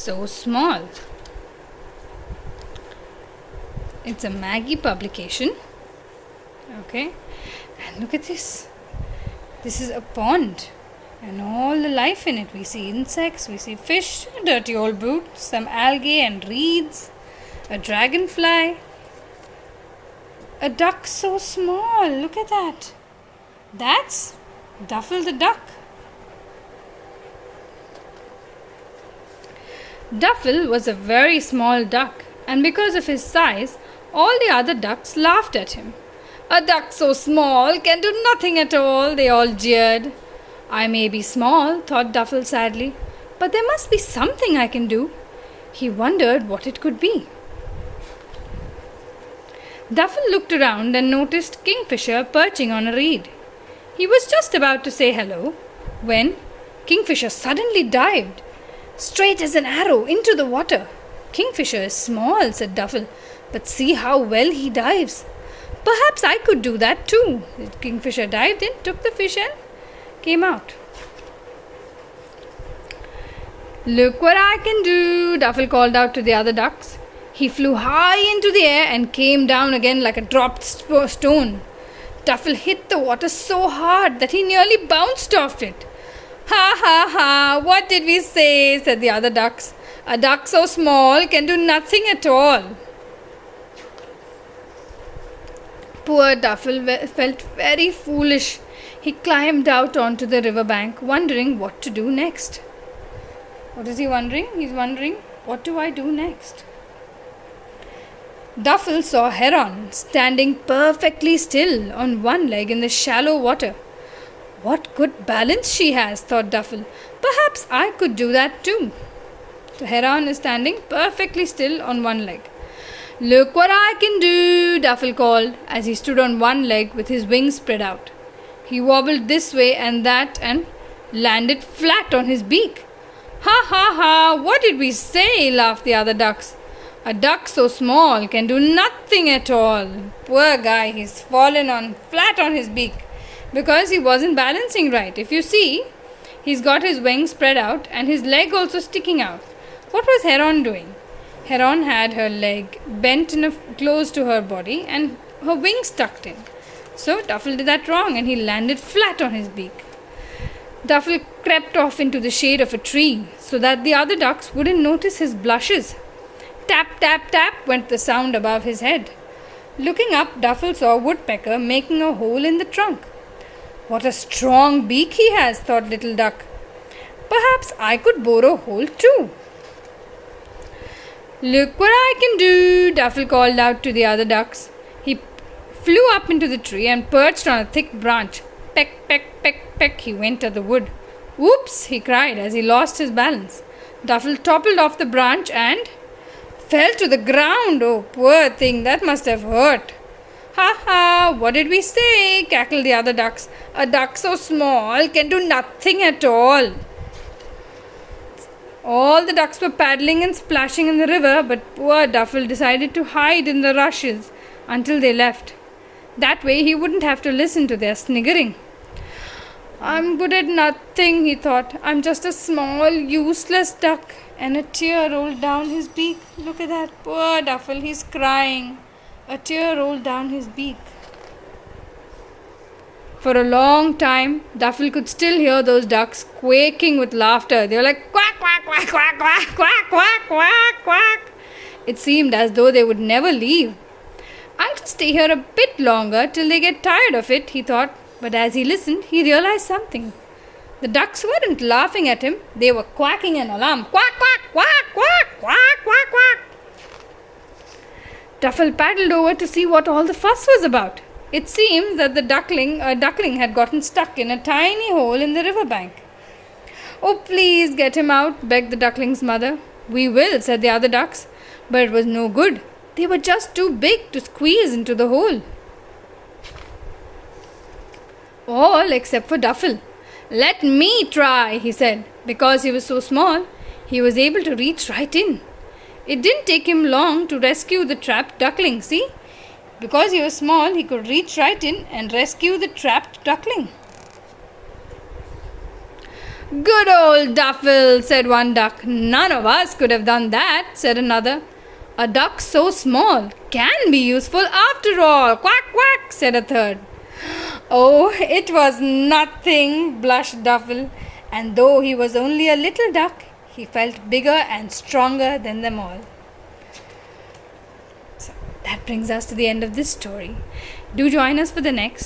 so small. It's a Maggie publication. Okay, and look at this. This is a pond and all the life in it. We see insects, we see fish, a dirty old boot, some algae and reeds, a dragonfly, a duck so small. Look at that. That's Duffel the duck. Duffel was a very small duck, and because of his size, all the other ducks laughed at him. A duck so small can do nothing at all, they all jeered. I may be small, thought Duffel sadly, but there must be something I can do. He wondered what it could be. Duffel looked around and noticed Kingfisher perching on a reed. He was just about to say hello when Kingfisher suddenly dived straight as an arrow into the water. Kingfisher is small, said Duffel, but see how well he dives. Perhaps I could do that too. Kingfisher dived in, took the fish and came out. Look what I can do, Duffel called out to the other ducks. He flew high into the air and came down again like a dropped stone. Duffel hit the water so hard that he nearly bounced off it. Ha ha ha, what did we say, said the other ducks. A duck so small can do nothing at all. Poor Duffel felt very foolish. He climbed out onto the riverbank, wondering what to do next. What is he wondering? He's wondering, what do I do next? Duffel saw Heron standing perfectly still on one leg in the shallow water. What good balance she has, thought Duffel. Perhaps I could do that too. The Heron is standing perfectly still on one leg. Look what I can do, Duffel called as he stood on one leg with his wings spread out. He wobbled this way and that and landed flat on his beak. Ha ha ha, what did we say, laughed the other ducks. A duck so small can do nothing at all. Poor guy, he's fallen flat on his beak because he wasn't balancing right. If you see, he's got his wings spread out and his leg also sticking out. What was Heron doing? Heron had her leg bent close to her body and her wings tucked in. So Duffel did that wrong and he landed flat on his beak. Duffel crept off into the shade of a tree so that the other ducks wouldn't notice his blushes. Tap, tap, tap went the sound above his head. Looking up, Duffel saw a woodpecker making a hole in the trunk. What a strong beak he has, thought Little Duck. Perhaps I could bore a hole too. Look what I can do, Duffel called out to the other ducks. He flew up into the tree and perched on a thick branch. Peck, peck, peck, peck, he went at the wood. Whoops, he cried as he lost his balance. Duffel toppled off the branch and fell to the ground. Oh, poor thing, that must have hurt. Ha ha, what did we say? Cackled the other ducks. A duck so small can do nothing at all. All the ducks were paddling and splashing in the river, but poor Duffel decided to hide in the rushes until they left. That way he wouldn't have to listen to their sniggering. I'm good at nothing, he thought. I'm just a small, useless duck. And a tear rolled down his beak. Look at that poor Duffel, he's crying. A tear rolled down his beak. For a long time, Duffel could still hear those ducks quaking with laughter. They were like quack, quack, quack, quack, quack, quack, quack, quack, quack. It seemed as though they would never leave. I'll just stay here a bit longer till they get tired of it, he thought. But as he listened, he realized something. The ducks weren't laughing at him. They were quacking an alarm. Quack, quack, quack, quack, quack, quack, quack. Duffel paddled over to see what all the fuss was about. It seemed that a duckling had gotten stuck in a tiny hole in the riverbank. Oh, please get him out, begged the duckling's mother. We will, said the other ducks. But it was no good. They were just too big to squeeze into the hole. All except for Duffel. Let me try, he said. Because he was so small, he was able to reach right in. It didn't take him long to rescue the trapped duckling, see? Because he was small, he could reach right in and rescue the trapped duckling. Good old Duffel, said one duck. None of us could have done that, said another. A duck so small can be useful after all. Quack, quack, said a third. Oh, it was nothing, blushed Duffel, and though he was only a little duck, he felt bigger and stronger than them all. So that brings us to the end of this story. Do join us for the next.